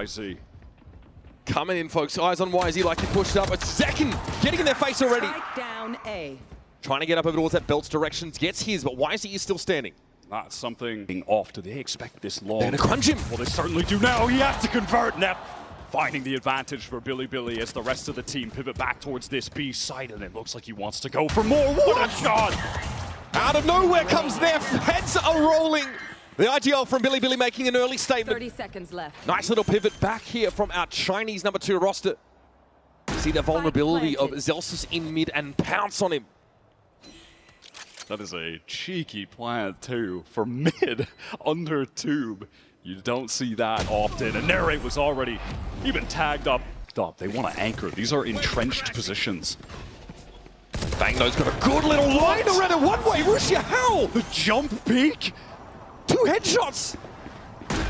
YZ. Coming in, folks. Eyes on YZ like he pushed up. It's Zekin getting in their face already. Strike down A. Trying to get up over towards that belt's direction. Gets his, but YZ is still standing. Not something off. Do they expect this long? They're gonna crunch him. Well, they certainly do now. He has to convert. Nef finding the advantage for Billy as the rest of the team pivot back towards this B side, and it looks like he wants to go for more. What a shot! Out of nowhere comes Nef. Heads are rolling. The IGL from Billy making an early statement. 30 seconds left. Nice little pivot back here from our Chinese #2 roster. See the vulnerability of Zelsus in mid and pounce on him. That is a cheeky plant too for mid under tube. You don't see that often. And Narrate was already even tagged up. Stop. They want to anchor. These are entrenched positions. Bangno's got a good little line around it one way. Russia, how? The jump peek. 2 headshots.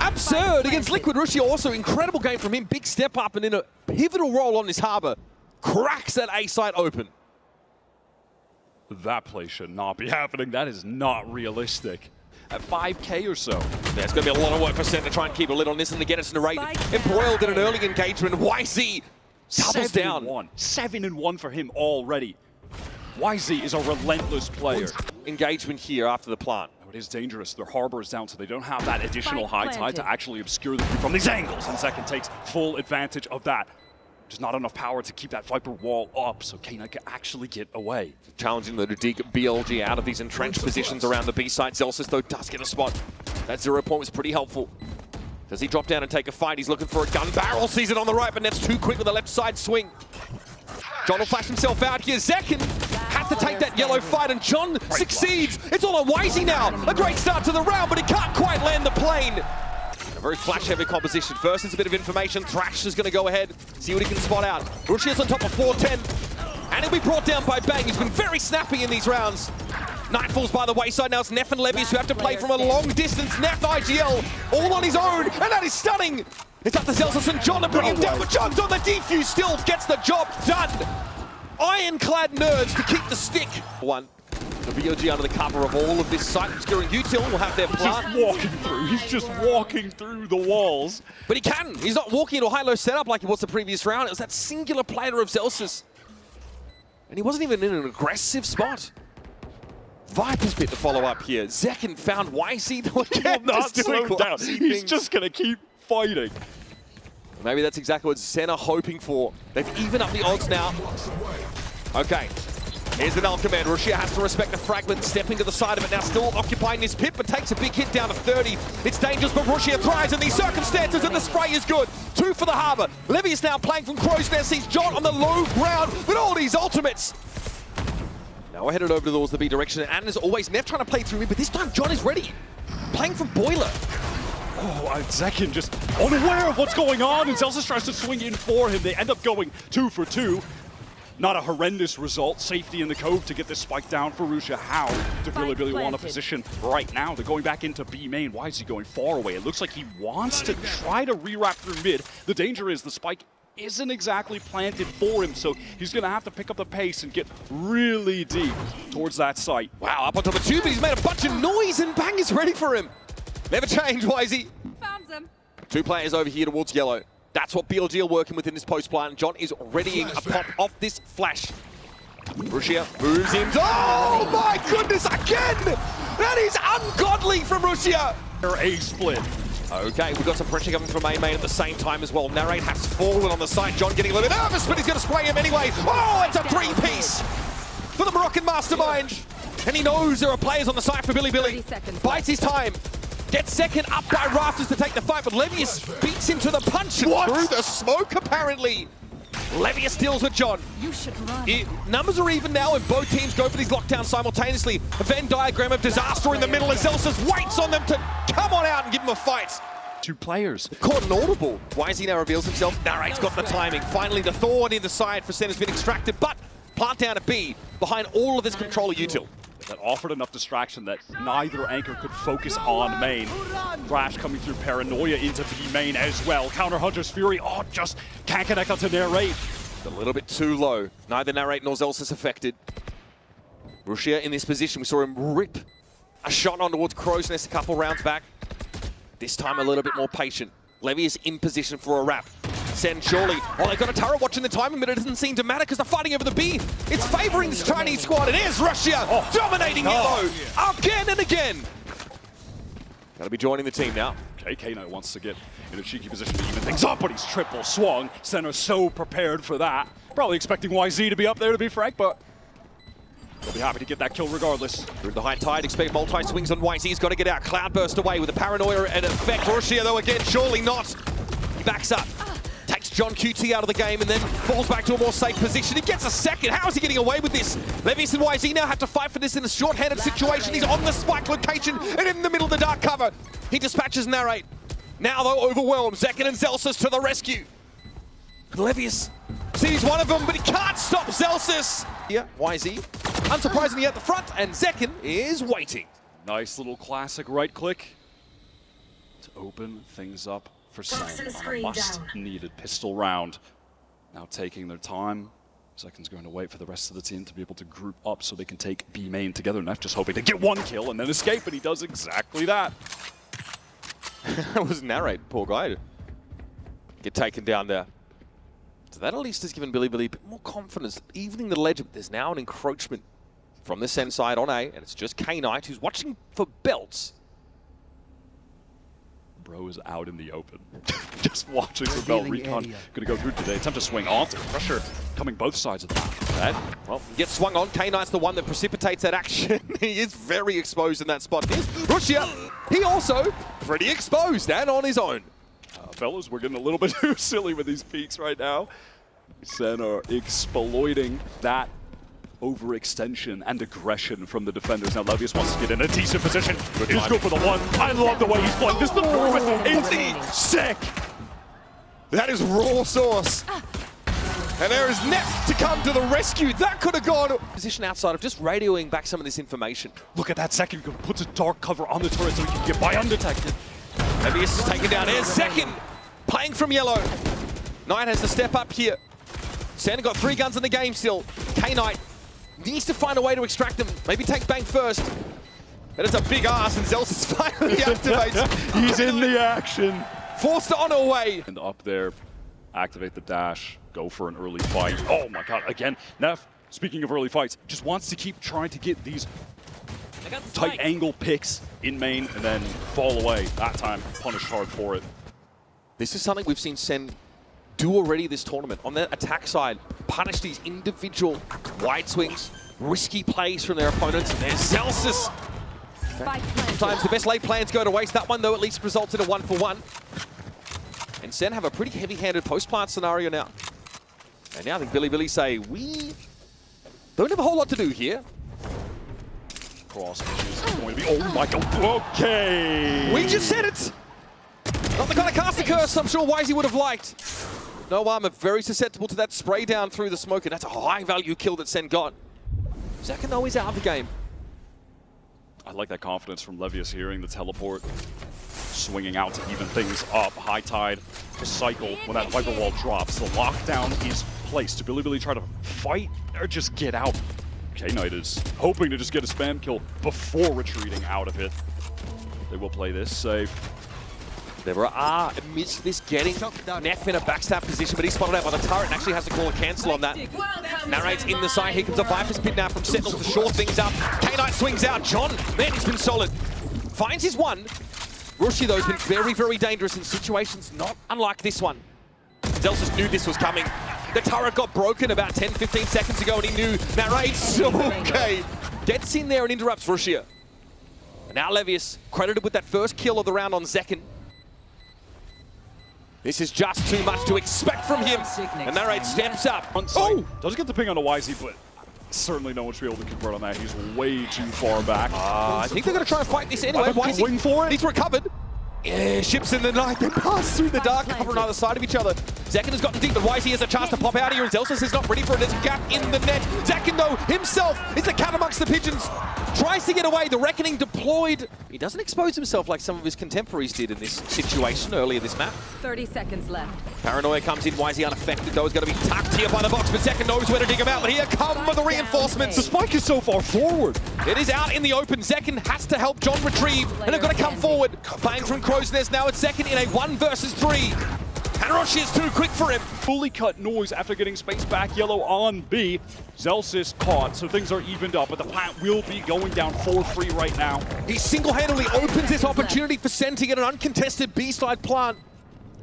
Absurd against Liquid. Russia also incredible game from him. Big step up and in a pivotal role on this harbor. Cracks that A site open. That play should not be happening. That is not realistic. At 5K or so. There's going to be a lot of work for Sen to try and keep a lid on this and to get us in a rate. Embroiled in an early engagement. YZ doubles down. 7-1 for him already. YZ is a relentless player. Engagement here after the plant. It is dangerous. Their harbor is down, so they don't have that additional high tide to actually obscure the view from these angles. And Second takes full advantage of that. Just not enough power to keep that Viper wall up, so K9 can actually get away. Challenging the dig BLG out of these entrenched positions around the B site. Zelsus, though, does get a spot. That 0 point was pretty helpful. Does he drop down and take a fight? He's looking for a gun barrel. Sees it on the right, but Nef's too quick with the left side swing. John will flash himself out here. Zekin has to take that yellow fight, and John succeeds. It's all on YZ now. A great start to the round, but he can't quite land the plane. A very flash-heavy composition. First, it's a bit of information. Thrash is going to go ahead, see what he can spot out. Rushia's on top of 410, and he'll be brought down by Bang. He's been very snappy in these rounds. Nightfall's by the wayside. Now it's Nef and Levius who have to play from a long distance. Nef IGL all on his own, and that is stunning. It's up to Zelsus and John to bring him down, but John's on the defuse, still gets the job done. Ironclad nerds to keep the stick. One. The BLG under the cover of all of this site. Obscuring Util will have their plant. He's just walking through. He's just walking through the walls. But he can. He's not walking into a high-low setup like he was the previous round. It was that singular player of Zelsus. And he wasn't even in an aggressive spot. Viper's bit to follow up here. Zekin found YZ though again. Not slow down. He's just going to keep fighting. Maybe that's exactly what Sen are hoping for. They've evened up the odds now. Okay. Here's the null command. Russia has to respect the fragment, stepping to the side of it now, still occupying this pit, but takes a big hit down to 30. It's dangerous, but Russia thrives in these circumstances, and the spray is good. 2 for the harbor. Levy is now playing from Crow's Nest. Sees John on the low ground with all these ultimates. Now we're headed over towards the B direction, and as always, Nef trying to play through me, but this time John is ready. Playing from Boiler. Oh, and Zekin just unaware of what's going on, and Zelsus tries to swing in for him. They end up going 2 for 2. Not a horrendous result. Safety in the cove to get this spike down for Russia. How do Billy want a position right now? They're going back into B main. Why is he going far away? It looks like he wants to try to rewrap through mid. The danger is the spike isn't exactly planted for him, so he's going to have to pick up the pace and get really deep towards that site. Wow, up on top of 2, but he's made a bunch of noise, and Bang is ready for him. Never change, YZ. Found them. 2 players over here towards yellow. That's what BLG are working with in this post plant. John is readying a pop off this flash. Russia moves in. Oh my goodness, again! That is ungodly from Russia! A split. Okay, we've got some pressure coming from A main at the same time as well. Narrate has fallen on the side. John getting a little bit nervous, but he's going to spray him anyway. Oh, it's a 3-piece for the Moroccan mastermind. And he knows there are players on the side for Billy. Bites his time. Gets second up by rafters to take the fight, but Levius beats him to the punch and through the smoke, apparently. Levius deals with John. You should run. Numbers are even now, and both teams go for these lockdowns simultaneously. A Venn diagram of disaster in the middle as Zelsus waits on them to come on out and give them a fight. 2 players. Caught an audible. YZ now reveals himself. Narrate's got the timing. Finally, the Thorn in the side for Sen has been extracted, but plant down to B behind all of this controller util. That offered enough distraction that neither anchor could focus on main. Thrash coming through Paranoia into B main as well. Counter Hunter's Fury, oh, just can't connect onto Narrate. A little bit too low. Neither Narrate nor Zelsus affected. Russia in this position, we saw him rip a shot on towards Crow's Nest a couple rounds back. This time a little bit more patient. Levy is in position for a wrap. Sen surely. Oh, they've got a turret watching the timing, but it doesn't seem to matter because they're fighting over the B. It's favoring this Chinese squad. It is Russia dominating Yellow again and again. Gotta be joining the team now. Okay, Kano wants to get in a cheeky position to even things up, but he's triple swung. Sentinels so prepared for that. Probably expecting YZ to be up there, to be frank, but they'll be happy to get that kill regardless. Through the high tide, expect multi-swings on YZ. He's got to get out. Cloudburst away with a paranoia and effect. Russia, though, again, surely not. He backs up. Takes John QT out of the game and then falls back to a more safe position. He gets a second. How is he getting away with this? Levius and YZ now have to fight for this in a short-handed situation. He's on the spike location and in the middle of the dark cover. He dispatches Narrate. Now, though, overwhelmed. Zekin and Zelsis to the rescue. Levius sees one of them, but he can't stop Zelsis. Here, YZ, unsurprisingly at the front, and Zekin is waiting. Nice little classic right click to open things up for Sen on a much-needed pistol round. Now taking their time. Zekin's going to wait for the rest of the team to be able to group up so they can take B main together. Neff just hoping to get one kill and then escape, and he does exactly that. That was Narrate, poor guy. Get taken down there. So that at least has given Bilibili a bit more confidence, evening the ledge. There's now an encroachment from the Sen side on A, and it's just K-Knight who's watching for belts. Bro is out in the open. Just watching for belt. Recon going to go through today. Attempt to swing onto pressure coming both sides of the map. That, well, gets swung on. K-Knight's the one that precipitates that action. He is very exposed in that spot. Here's Russia. He also pretty exposed and on his own. Fellas, we're getting a little bit too silly with these peaks right now. Sen are exploiting that overextension and aggression from the defenders. Now Levius wants to get in a decent position. He's good for the one. I love the way he's playing this. The movement is sick. That is raw sauce. And there is Neff to come to the rescue. That could have gone. Position outside of just radioing back some of this information. Look at that second. Puts a dark cover on the turret so he can get by undetected. Levius is taken down here. Second, playing from yellow. Knight has to step up here. Sen got 3 guns in the game still. K-Knight needs to find a way to extract them. Maybe take Bang first. That is a big ass, and Zelsis finally activates. He's in the action. Forced on her way. And up there, activate the dash, go for an early fight. Oh my god, again, Neff, speaking of early fights, just wants to keep trying to get these tight angle picks in main and then fall away. That time, punished hard for it. This is something we've seen Sen do already this tournament. On the attack side, punish these individual wide swings, risky plays from their opponents, and there's Zelsis. Sometimes the best laid plans go to waste. That one, though, at least results in a 1-for-1. And Sen have a pretty heavy-handed post-plant scenario now. And now I think Bilibili say, we don't have a whole lot to do here. Cross is going to be, oh my god, okay! We just said it! Not the kind of caster curse I'm sure YZ would have liked. No armor, very susceptible to that spray down through the smoke, and that's a high-value kill that Sen got. Zekin, though, is out of the game. I like that confidence from Levius hearing the teleport, swinging out to even things up. High tide to cycle when that Viper Wall drops. The lockdown is placed. To Bilibili try to fight or just get out. K-Knight is hoping to just get a spam kill before retreating out of it. They will play this safe. There are, amidst this, getting Neff in a backstab position, but he's spotted out by the turret and actually has to call a cancel on that. Narrates in the side. Here comes a Viper's Pit now from Sentinels to shore things up. K-Knight swings out. John, man, he's been solid. Finds his one. Rushi, though, has been very, very dangerous in situations not unlike this one. Zelsis knew this was coming. The turret got broken about 10-15 seconds ago, and he knew Narrates, okay, gets in there and interrupts Rushia. And now Levius, credited with that first kill of the round on Zekin. This is just too much to expect from him. And Narrate steps up. Oh! Does get the ping on the YZ, but certainly no one should be able to convert on that. He's way too far back. I think they're going to try and fight this anyway. YZ going for it. He's recovered. Yeah, ships in the night. They pass through the dark cover on either side of each other. Zekin has gotten deep, but YZ has a chance to pop out here, and Zelsis is not ready for it. There's a gap in the net. Zekin, though, himself is the cat amongst the pigeons. Tries to get away, the Reckoning deployed. He doesn't expose himself like some of his contemporaries did in this situation earlier this map. 30 seconds left. Paranoia comes in, YZ unaffected, though, is going to be tucked here by the box, but Zekin knows where to dig him out, but here come the reinforcements. The spike is so far forward. It is out in the open. Zekin has to help John retrieve, and they've got to come forward. Playing from Crow's Nest now, it's Zekin in a 1 versus 3. Haroshi is too quick for him. Fully cut Noise after getting space back. Yellow on B. Zelsis caught, so things are evened up, but the plant will be going down 4-3 right now. He single-handedly opens this opportunity for Sen to get an uncontested B-side plant.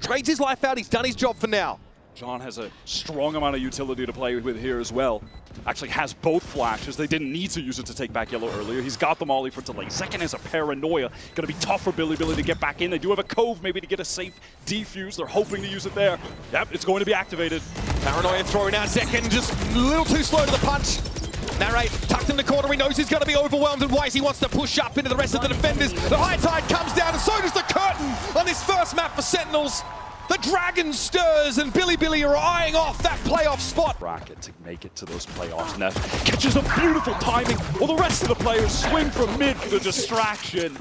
Trades his life out. He's done his job for now. John has a strong amount of utility to play with here as well. Actually has both flashes. They didn't need to use it to take back Yellow earlier. He's got the molly for delay. Zekin has a Paranoia. Gonna be tough for Billy to get back in. They do have a Cove maybe to get a safe defuse. They're hoping to use it there. Yep, it's going to be activated. Paranoia throwing out Zekin, just a little too slow to the punch. Narrate tucked in the corner. He knows he's going to be overwhelmed, and YZ wants to push up into the rest of the defenders. The high tide comes down, and so does the curtain on this first map for Sentinels. The dragon stirs, and Billy are eyeing off that playoff spot. Bracket to make it to those playoffs. Neff catches a beautiful timing while the rest of the players swing from mid for the distraction.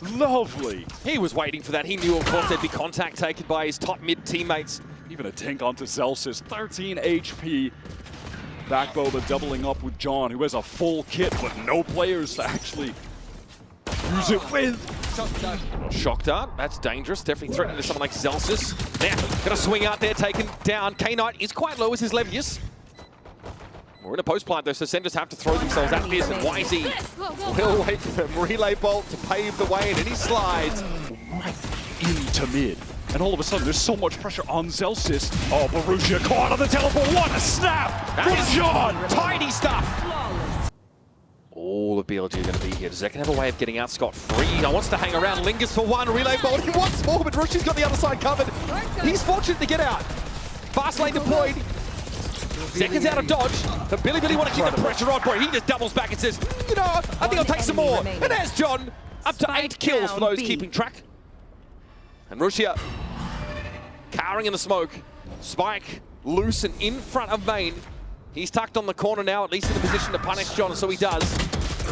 Lovely. He was waiting for that. He knew, of course, there'd be contact taken by his top mid teammates. Even a tank onto Zelsis. 13 HP. Backboba doubling up with John, who has a full kit, but no players to actually use it with. Shock dart, that's dangerous. Definitely threatening to someone like Zelsis. Now, gonna swing out there, taken down. K-Knight is quite low as his Levius. We're in a post plant though, so Sen just have to throw themselves at this, and YZ will wait for them. Relay bolt to pave the way, and then he slides Right into mid. And all of a sudden, there's so much pressure on Zelsis. Oh, Borussia caught on the teleport. What a snap from John! Tiny stuff. All of BLG are going to be here. Does Zekin have a way of getting out scot-free? He wants to hang around, lingers for one, relay bolt. He wants more, but Russia's got the other side covered. He's fortunate to get out. Fast lane deployed. Zekin's out of dodge, but Billy want to keep the pressure on. Boy, he just doubles back and says, you know, I think I'll take some more. And there's John, up to 8 kills for those keeping track. And Russia cowering in the smoke. Spike loose and in front of main. He's tucked on the corner now, at least in the position to punish John, and so he does.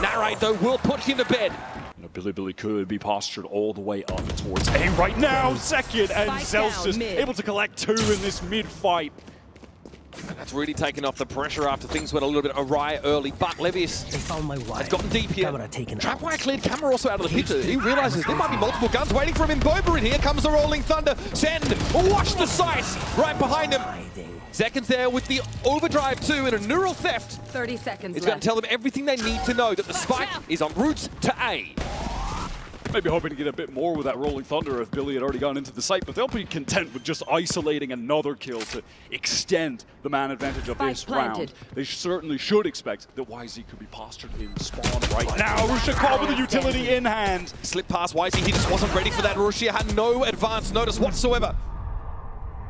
Narrate, though, will put him to bed. You know, Billy could be postured all the way up towards A right now. Second, and Zelsis able to collect 2 in this mid fight. And that's really taken off the pressure after things went a little bit awry early, but Levius has gotten deep here. Trapwire cleared Camera also out of the picture. He realizes there might be multiple guns waiting for him in Boba, and here comes the Rolling Thunder. Sen, watch the sight right behind him. Zekin's there with the overdrive too and a neural theft. 30 seconds It's going to tell them everything they need to know, that the spike is en route to A. Maybe hoping to get a bit more with that Rolling Thunder if Billy had already gone into the site, but they'll be content with just isolating another kill to extend the man advantage of this round. They certainly should expect that YZ could be postured in spawn right now. Russia caught with the utility in hand. Slip past YZ, he just wasn't ready for that. Russia had no advance notice whatsoever.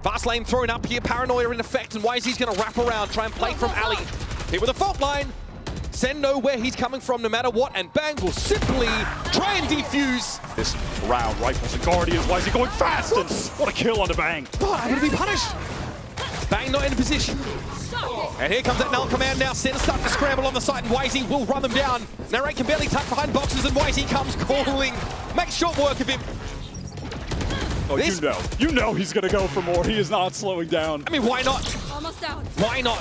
Fast lane thrown up here, Paranoia in effect, and YZ's going to wrap around, try and play from alley. Here with a fault line. Sen know where he's coming from no matter what, and Bang will simply try and defuse. This round, Rifles and Guardians, YZ going fast, and what a kill on the Bang. Oh, I'm going to be punished. Bang not in a position. And here comes that null command now. Sen starting to scramble on the site, and YZ will run them down. Narrate can barely tuck behind boxes, and YZ comes calling. Makes short work of him. Oh, you know he's going to go for more. He is not slowing down. I mean, why not? Almost out. Why not?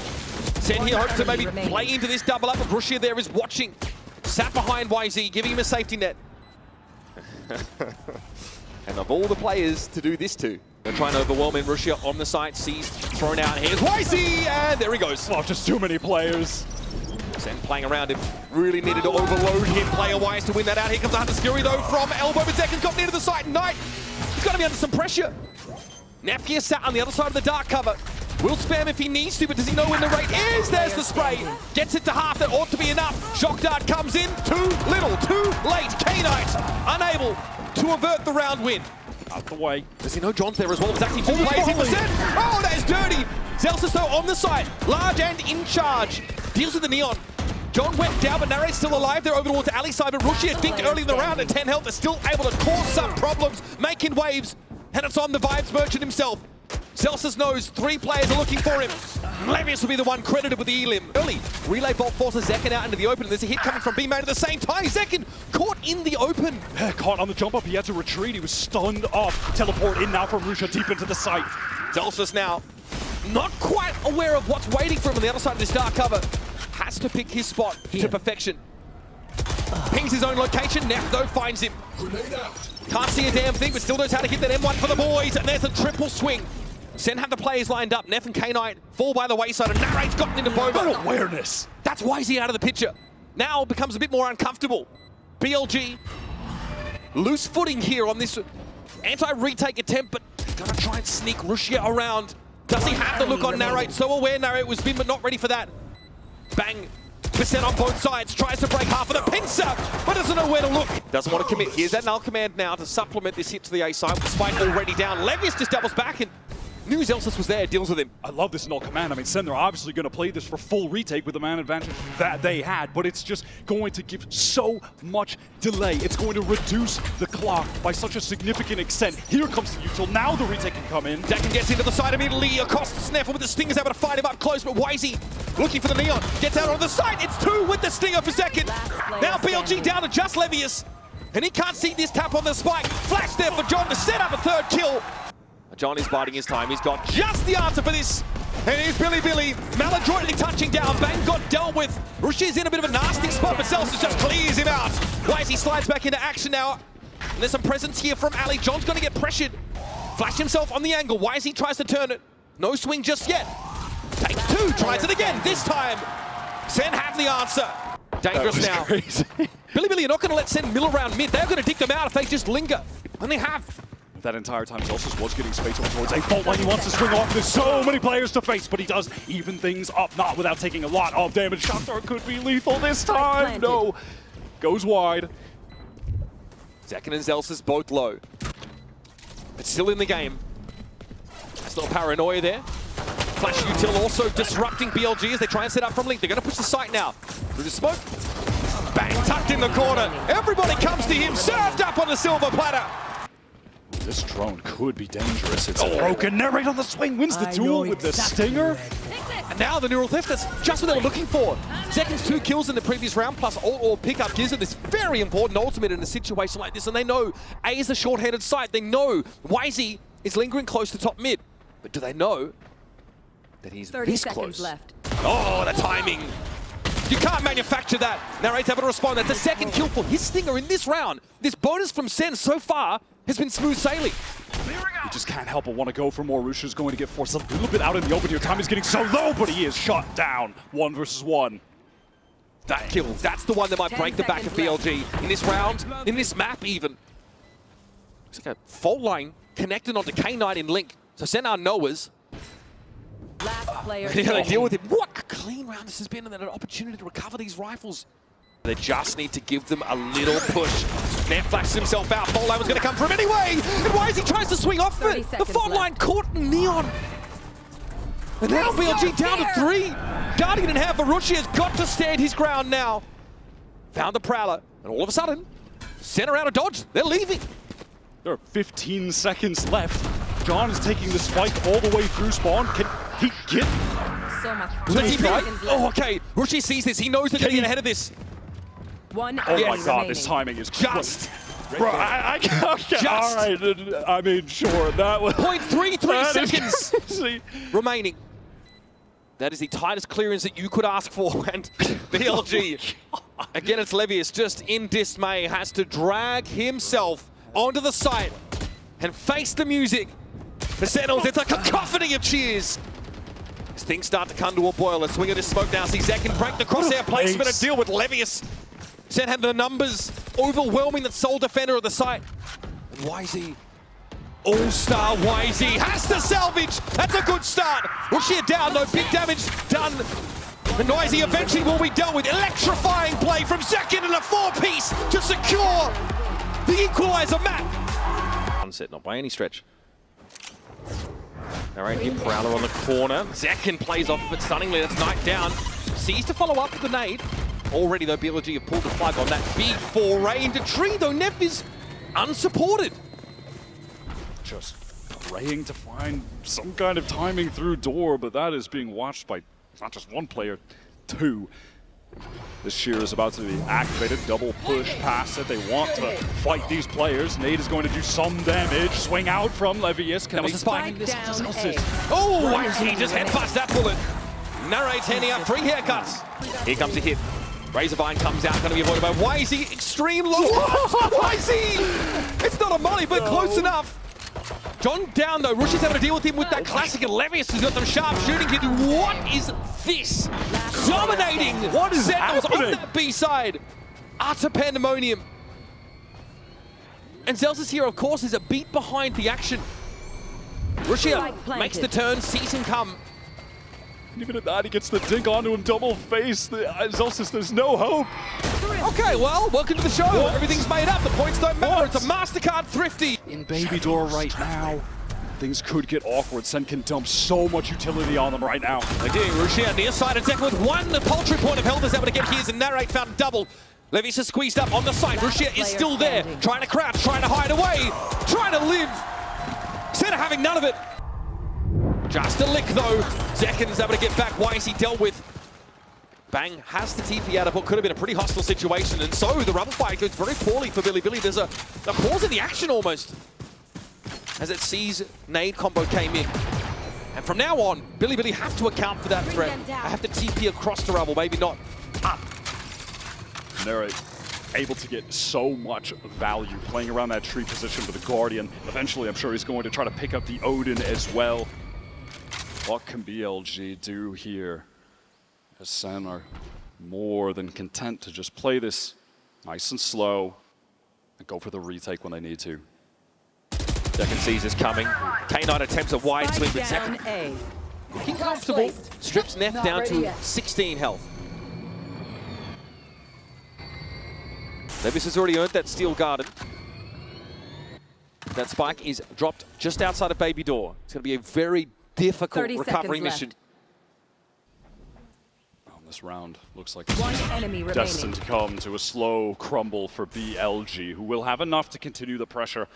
Sen here hopes to maybe play into this double up, but Russia there is watching. Sat behind YZ, giving him a safety net. And of all the players to do this to, they're trying to overwhelm him. Russia on the side, sees, thrown out. Here's YZ, and there he goes. Oh, just too many players. Sen playing around him, really needed to overload him player-wise to win that out. Here comes the Hunter Skiri though from elbow, but Zekin's got near to the site. Knight, he's got to be under some pressure. Nefkia sat on the other side of the dark cover. Will spam if he needs to, but does he know when the rate is? There's the spray. Gets it to half, that ought to be enough. Shock dart comes in, too little, too late. K-Knight unable to avert the round win. Out the way. Does he know John's there as well? It's actually 2 plays in percent. Oh, that is dirty. Zelsis though on the side, large and in charge. Deals with the Neon. John went down, but Narrate's still alive. They're over towards the alley side, but Russia dinked early in the round at 10 health. They're still able to cause some problems, making waves, and it's on the Vibes Merchant himself. Celsius knows 3 players are looking for him. Levius will be the one credited with the elim. Early, relay bolt forces Zekin out into the open, and there's a hit coming from B-Main at the same time. Zekin caught in the open. Caught on the jump up, he had to retreat, he was stunned off. Teleport in now from Rusha deep into the site. Celsius now not quite aware of what's waiting for him on the other side of this dark cover. Has to pick his spot to perfection. Pings his own location, Neff though finds him. Can't see a damn thing, but still knows how to hit that M1 for the boys, and there's a triple swing. Sen have the players lined up. Neff and K-Knight fall by the wayside, and Narrate's gotten into Boba. What awareness! That's why he's out of the picture. Now becomes a bit more uncomfortable. BLG, loose footing here on this anti-retake attempt, but gonna try and sneak Rushia around. Does he have the look on Narrate? So aware Narrate was been, but not ready for that. Bang. Percent on both sides, tries to break half of the pincer, but doesn't know where to look. Doesn't want to commit. Here's that null command now to supplement this hit to the A side with Spike already down. Levius just doubles back and knew Celsius was there, deals with him. I love this null command. I mean, Sen, they're obviously going to play this for full retake with the man advantage that they had, but it's just going to give so much delay. It's going to reduce the clock by such a significant extent. Here comes the util. Now the retake can come in. Decken gets into the side immediately, across the Sneffel with the Stingers able to fight him up close, but Wisey looking for the Neon. Gets out on the side. It's 2 with the Stinger for second. Now BLG down to just Levius, and he can't see this tap on the spike. Flash there for John to set up a 3rd kill. John is biding his time. He's got just the answer for this. And here's Billy maladroitly touching down. Bang got dealt with. Rushia's in a bit of a nasty spot, but Celsius just clears him out. Wisey slides back into action now. And there's some presence here from Ali. John's going to get pressured. Flash himself on the angle. Wisey tries to turn it. No swing just yet. Takes 2, tries it again. This time, Sen had the answer. Dangerous now. Crazy. Billy, you're not going to let Sen mill around mid. They're going to dig them out if they just linger. And they have. That entire time, Celsius was getting space over towards a fault line. He wants to swing off. There's so many players to face, but he does even things up, not without taking a lot of damage. Shot dart could be lethal this time. No. Goes wide. Zekin and Celsius both low. But still in the game. There's a little paranoia there. Flash util also disrupting BLG as they try and set up from Link. They're going to push the site now. Through the smoke. Bang, tucked in the corner. Everybody comes to him, served up on the silver platter. This drone could be dangerous. It's broken. Narrate on the swing, wins the duel with the Stinger. And now the neural theft, that's just what they were looking for. Zekin's 2 kills in the previous round, plus all pickup gives it this very important ultimate in a situation like this. And they know A is a short-headed site. They know Wisey is lingering close to top mid. But do they know that he's 30 this seconds close? left. Oh, the timing. You can't manufacture that. Narrate's able to respond. That's the 2nd kill for his Stinger in this round. This bonus from Sen so far has been smooth sailing. He just can't help but want to go for more. Rusha's going to get forced a little bit out in the open here. Time is getting so low, but he is shot down. 1 versus 1. That kill, that's the one that might break the back of BLG. In this round, in this map even. It's like a fault line connected onto K-Knight in Link. So Sen are knowers. Last player. They're going to deal with it. What a clean round this has been, and then an opportunity to recover these rifles. They just need to give them a little push. Neff flashes himself out. Fault line was going to come from anyway. And Wisey tries to swing off it. The fault line caught in Neon. And now BLG down to 3. Guardian in half for Rushia has got to stand his ground now. Found the Prowler. And all of a sudden, center out of dodge. They're leaving. There are 15 seconds left. John is taking the spike all the way through spawn. Can he get? So much. Let's see, right? Oh, okay. Rushia sees this. He knows they're going to get ahead of this. 1 Oh enemy my god, remaining. this timing is Just. Bro, I can't. All right, I mean, sure, that was 0.33 seconds crazy. remaining. That is the tightest clearance that you could ask for, and BLG, again it's Levius, just in dismay, has to drag himself onto the site and face the music. The Sentinels, it's a cacophony of cheers. As things start to come to a boil, let's swing at his smoke now, see Zekin break the crosshair placement and deal with Levius. Sen had the numbers overwhelming that sole defender of the site. And Wisey, all-star Wisey, has to salvage. That's a good start. Rushia down, no big damage done. And Wisey eventually will be dealt with. Electrifying play from Zekin and a 4-piece to secure the equalizer map. Unset, not by any stretch. All right, here Prowler on the corner. Zekin plays off of it stunningly. That's Knight down. Sees to follow up with the nade. Already, though, BLG have pulled the plug on that big foray into tree, though Neff is unsupported. Just praying to find some kind of timing through door, but that is being watched by not just one player, two. This shear is about to be activated, double push past it. They want to fight these players. Nate is going to do some damage. Swing out from Levius. That was the spike. Down A. Oh, YZ just headbutts that bullet. Narrates handing out 3 haircuts. Here comes a hit. Razorvine comes out, going to be avoided by YZ. Extreme low. YZ! It's not a molly, but close enough. John down though. Rush is having to deal with him with that classic, and Levius has got some sharp shooting here. What is this? Dominating! What is Sentinels happening? on that B side. Utter pandemonium. And Zelsa's here, of course, is a beat behind the action. Rushia makes the turn, sees him come. Even at that, he gets the dink onto him, double face. Zelsis, there's no hope. Okay, well, welcome to the show. What? Everything's made up. The points don't matter. It's a MasterCard thrifty. In Baby Door right now, things could get awkward. Sen can dump so much utility on them right now. They're doing Rushia near side and Zek with one. The paltry point of health is able to get his, and Narrate found double. Levius is squeezed up on the side. Rushia is still there, trying to crouch, trying to hide away, trying to live. Instead of having none of it. Just a lick though. Zekin's able to get back. Why is he dealt with? Bang has the TP out of what could have been a pretty hostile situation, and so the rubble fight goes very poorly for Billy. There's a pause in the action almost as it sees nade combo came in. And from now on, Billy have to account for that threat. I have to TP across the rubble, maybe not up. Narrate able to get so much value playing around that tree position with the Guardian. Eventually, I'm sure he's going to try to pick up the Odin as well. What can BLG do here? As Sen are more than content to just play this nice and slow and go for the retake when they need to. Second sees is coming. K9 attempts a wide swing, but Down Zek A. looking comfortable. Strips Neff down to 16 health. Levis has already earned that steel garden. That spike is dropped just outside of Baby Door. It's going to be a very difficult recovery mission. This round looks like One enemy destined remaining. to come to a slow crumble for BLG, who will have enough to continue the pressure,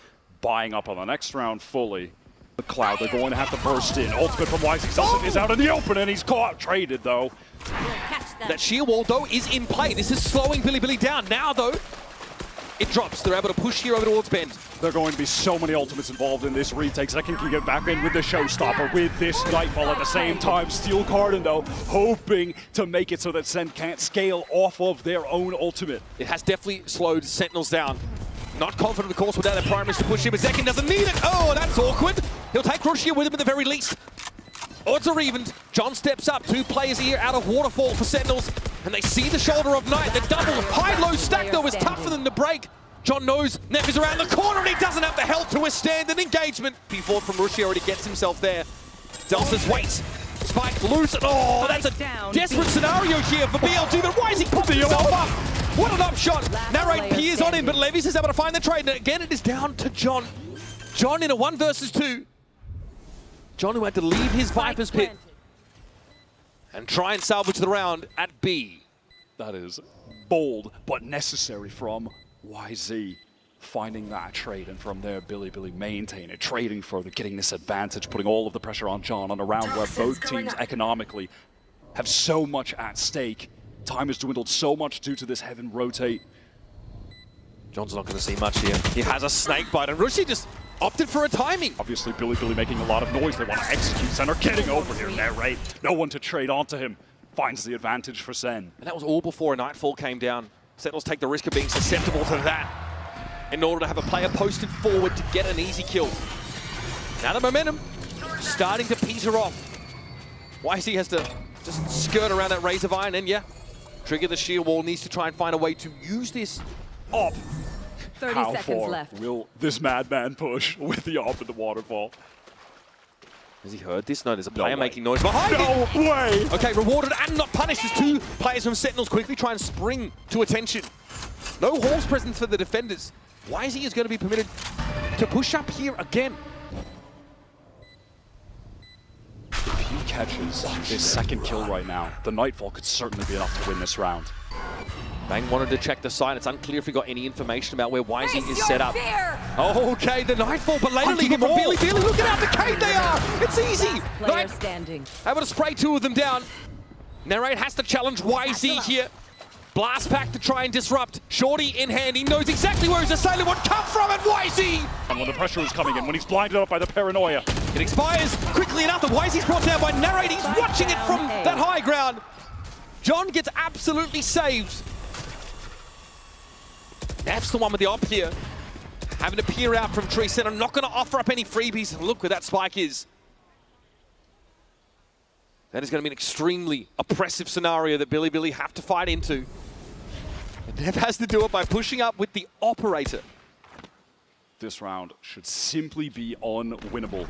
buying up on the next round fully. The Cloud, they're going to have to burst in. Ultimate from YZ Zelsin is out in the open, and he's caught, traded though. That sheer wall, though, is in play. This is slowing Billy down. Now, though, it drops. They're able to push here over towards Bend. There are going to be so many ultimates involved in this retake. Zekin can get back in with the showstopper with this Nightfall at the same time. Steel Garden, though, hoping to make it so that Sen can't scale off of their own ultimate. It has definitely slowed Sentinels down. Not confident, of course, without their primaries to push him, but Zekin doesn't need it. Oh, that's awkward. He'll take Rushia with him at the very least. Odds are evened. John steps up. 2 players here out of Waterfall for Sentinels, and they see the shoulder of Night. The double high-low stack, though, is tough for them to break. John knows Neff is around the corner, and he doesn't have the health to withstand an engagement. P4 from Rushia already gets himself there. Delsa's waits. Spike loose. Oh, that's a desperate scenario here for BLG, but why is he popping himself up? What an upshot. Narrate peers on him, but Levis is able to find the trade. And again, it is down to John. John in a 1 versus 2. John, who had to leave his Viper's pit and try and salvage the round at B. That is bold, but necessary from YZ. Finding that trade, and from there, Billy maintain it, trading further, getting this advantage, putting all of the pressure on John on a round where both teams economically have so much at stake. Time has dwindled so much due to this heaven rotate. John's not going to see much here. He has a snake bite, and Rushi just opted for a timing. Obviously, Billy making a lot of noise. They want to execute. Sen are getting over here. Narrate. No one to trade onto him. Finds the advantage for Sen. And that was all before a Nightfall came down. Sentinels take the risk of being susceptible to that in order to have a player posted forward to get an easy kill. Now the momentum starting to peter off. YC has to just skirt around that Razorvine, and yeah, trigger the sheer wall. Needs to try and find a way to use this op. 30 How seconds far left. will this madman push with the op in the waterfall? Has he heard this? No, there's a player way. making noise behind him. No way! Okay, rewarded and not punished as 2 players from Sentinels quickly try and spring to attention. No Hall's presence for the defenders. YZ is going to be permitted to push up here again. If he catches his second kill right now, the Nightfall could certainly be enough to win this round. Bang wanted to check the site. It's unclear if he got any information about where YZ Face is your set up. fear! Okay, the Nightfall, but later Onto leaving them from all. Billy. Look at how decayed they are. It's easy. Last player Knight standing. able to spray 2 of them down. Narrate has to challenge YZ here. Blast pack to try and disrupt. Shorty in hand. He knows exactly where his assailant would come from, and YZ! And when the pressure is coming in, when he's blinded up by the paranoia. It expires quickly enough. The YZ's brought down by Narrate. He's watching it from that high ground. John gets absolutely saved. Neff's the one with the op here. Having to peer out from tree center. Not going to offer up any freebies. Look where that spike is. That is going to be an extremely oppressive scenario that Billy have to fight into. And Neff has to do it by pushing up with the operator. This round should simply be unwinnable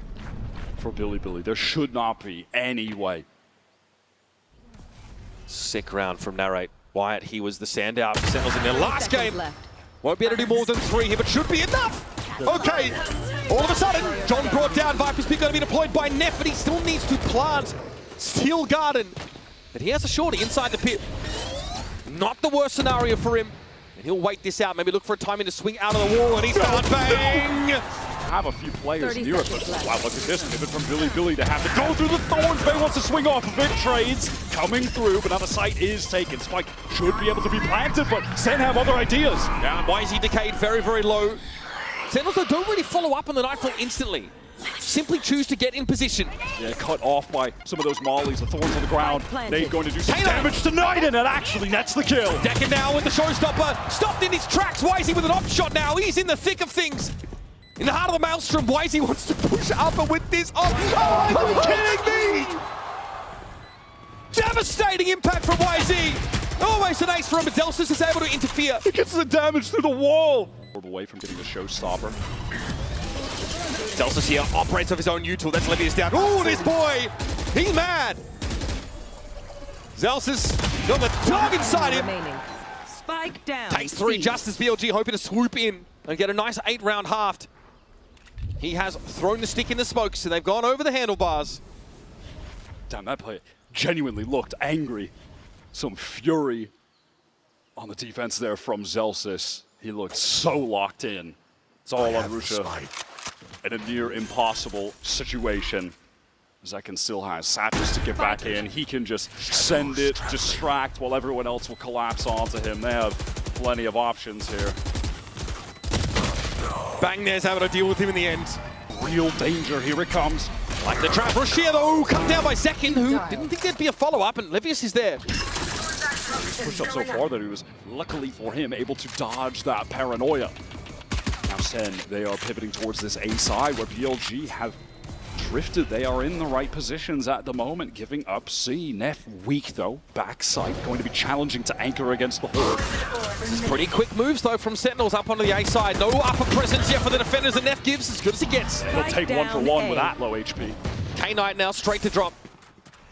for Billy. There should not be any way. Sick round from Narrate. Wyatt, he was the standout. Sentinels in their last game. Left. Won't be able to do more than 3 here, but should be enough. Okay, all of a sudden, John brought down. Viper's pick going to be deployed by Neff, but he still needs to plant Steel Garden. But he has a shorty inside the pit. Not the worst scenario for him. And he'll wait this out, maybe look for a timing to swing out of the wall, and he's found Bang! Have a few players 30 near it, seconds but left. wow, look at this pivot from Billy to have to go through the thorns. Bang wants to swing off of it. Trades coming through, but now the site is taken. Spike should be able to be planted, but Sen have other ideas. Now, YZ decayed very, very low. Sentinels, though, don't really follow up on the Nightfall instantly. Simply choose to get in position. Yeah, cut off by some of those mollies, the thorns on the ground. Planted. They're going to do some Kano. damage tonight, and it actually nets the kill. Decker now with the showstopper. Stopped in his tracks. YZ with an op shot now. He's in the thick of things. In the heart of the maelstrom, YZ wants to push Alpha with this op. Oh, are you kidding me? Devastating impact from YZ. Almost an ace from him, but Delsis is able to interfere. He gets the damage through the wall. Away from getting the showstopper. Delsis here operates of his own U-tool. That's Levius down. Oh, this boy! He's mad! Zelsis got the dog inside him. Remaining. Spike down. Takes 3 C. just as BLG hoping to swoop in and get a nice 8-round halved. He has thrown the stick in the smoke, so they've gone over the handlebars. Damn, that player genuinely looked angry. Some fury on the defense there from Zelsis. He looked so locked in. It's all on Rusha in a near impossible situation. Zekin still has Satchers to get back in. He can just send it, distract, while everyone else will collapse onto him. They have plenty of options here. Bang there's having to deal with him in the end. Real danger, here it comes. Like the trap rush here though, cut down by Zekin, who didn't think there'd be a follow-up, and Levius is there. Pushed up so far that he was, luckily for him, able to dodge that paranoia. Now Sen, they are pivoting towards this A side where BLG have drifted. They are in the right positions at the moment, giving up C. Neff weak though, backside, going to be challenging to anchor against the Horde. Pretty quick moves though from Sentinels up onto the A side. No upper presence yet for the defenders, and Neff gives as good as he gets. He'll take one for one with that low HP. K-Knight now straight to drop.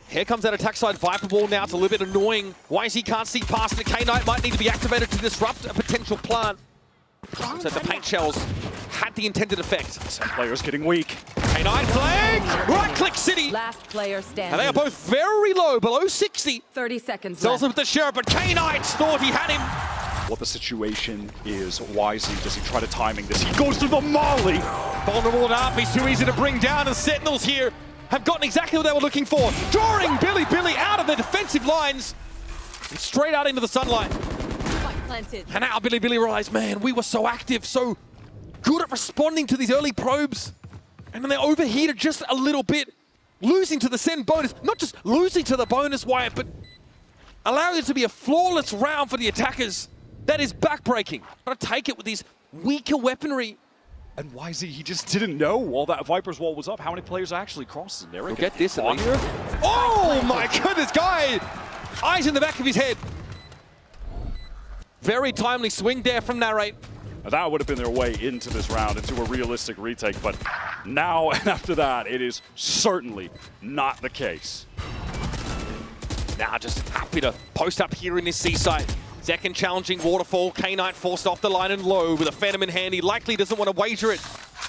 Here comes that attack side Viper ball now. It's a little bit annoying. YZ can't see past it. K-Knight might need to be activated to disrupt a potential plant. So the paint shells had the intended effect. Some players getting weak. K-Knight flag! Right-click City! Last player standing. And they are both very low, below 60. 30 seconds Tells left. him with the sheriff, but K-Knight thought he had him. What the situation is, YZ, does he try to timing this? He goes through the molly! Vulnerable enough, he's too easy to bring down, and Sentinels here have gotten exactly what they were looking for. Drawing Billy out of the defensive lines and straight out into the sunlight. Planted. And now Billy realized, man, we were so active, so good at responding to these early probes. And then they overheated just a little bit, losing to the send bonus. Not just losing to the bonus, Wyatt, but allowing it to be a flawless round for the attackers. That is backbreaking. Got to take it with these weaker weaponry. And YZ, he just didn't know while that Viper's wall was up how many players actually crossed in there. We'll get this at least. Oh my goodness, guy! Eyes in the back of his head. Very timely swing there from Narrate. That would have been their way into this round, into a realistic retake, but now and after that, it is certainly not the case. Now just happy to post up here in this seaside. Zekin challenging Waterfall. K-Knight forced off the line and low with a Phantom in hand. He likely doesn't want to wager it.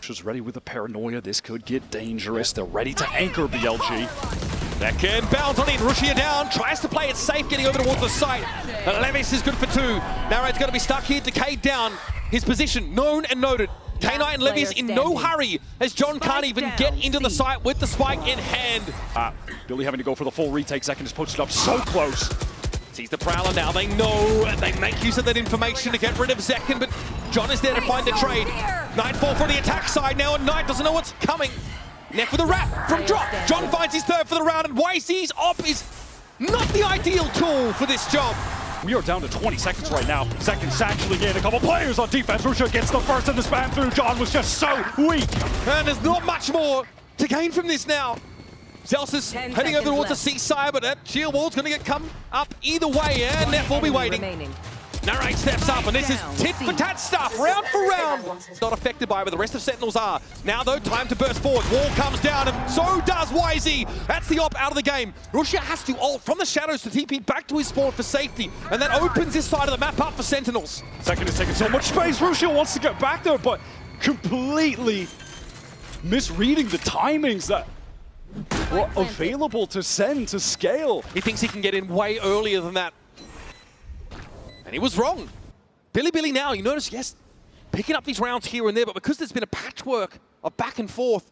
Just ready with the paranoia. This could get dangerous. They're ready to anchor BLG. Second bounce on in, Rushia down, tries to play it safe, getting over towards the site. But Levis is good for 2. Narrade's going to be stuck here, Decayed down. His position, known and noted. K9 and Levis in no hurry as John can't even get into the site with the spike in hand. Billy having to go for the full retake. Second is posted up so close. Sees the Prowler now, they know, and they make use of that information to get rid of Zekin, but John is there to find the trade. Nightfall for the attack side now, and Knight doesn't know what's coming. Neck with a wrap from Drop. John finds his 3rd for the round, and YC's op is not the ideal tool for this job. We are down to 20 seconds right now. Second satcheling in, a couple players on defense. Rusha gets the first in the span through. John was just so weak. And there's not much more to gain from this now. Zelsis heading over towards the seaside, but that shield wall's going to get come up either way, and Neff will be waiting. Narrate steps up, and this is tit-for-tat stuff, round for round. Not affected by it, but the rest of Sentinels are. Now, though, time to burst forward. Wall comes down, and so does YZ. That's the op out of the game. Rushia has to ult from the shadows to TP back to his spawn for safety, and that opens this side of the map up for Sentinels. Second is taking so much space. Rushia wants to get back there, but completely misreading the timings that were available to send to scale. He thinks he can get in way earlier than that. And he was wrong. Billy now, you notice, yes, picking up these rounds here and there, but because there's been a patchwork of back and forth,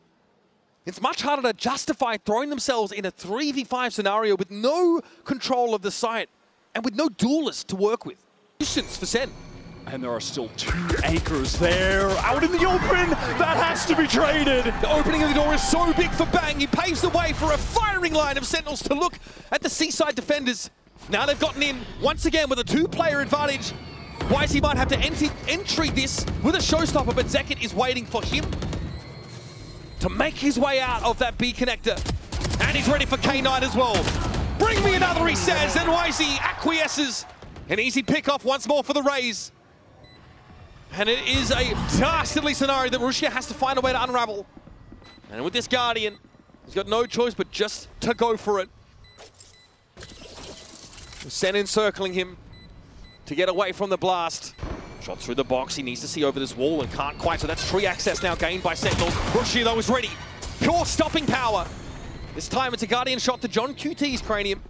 it's much harder to justify throwing themselves in a 3v5 scenario with no control of the site and with no duelist to work with. Distance for Sen. And there are still 2 anchors there, out in the open. That has to be traded. The opening of the door is so big for Bang. He paves the way for a firing line of Sentinels to look at the seaside defenders. Now they've gotten in once again with a 2-player advantage. YC might have to entry this with a showstopper, but Zekit is waiting for him to make his way out of that B connector. And he's ready for K9 as well. Bring me another, he says, and YC acquiesces. An easy pick-off once more for the Rays. And it is a dastardly scenario that Rushia has to find a way to unravel. And with this Guardian, he's got no choice but just to go for it. Sen encircling him to get away from the blast. Shot through the box, he needs to see over this wall and can't quite, so that's tree access now gained by Sentinels. Rushia though is ready. Pure stopping power. This time it's a Guardian shot to John QT's cranium.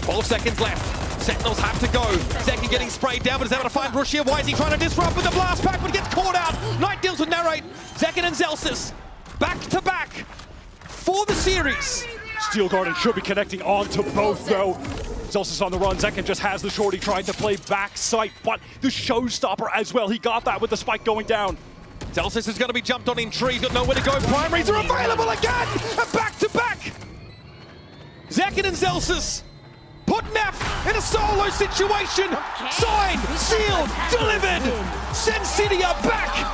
12 seconds left. Sentinels have to go. Zeki getting sprayed down, but is able to find Rushia. YZ trying to disrupt with the blast back, but gets caught out. Knight deals with Narrate. Zekin and Zelsis back to back for the series. Steel Garden should be connecting onto both, though. Zelsis on the run. Zekin just has the shorty trying to play back sight, but the showstopper as well. He got that with the spike going down. Zelsis is going to be jumped on in trees, got nowhere to go. Primaries are available again! And back to back! Zekin and Zelsis put Neff in a solo situation. Signed, sealed, delivered. Sensidia back.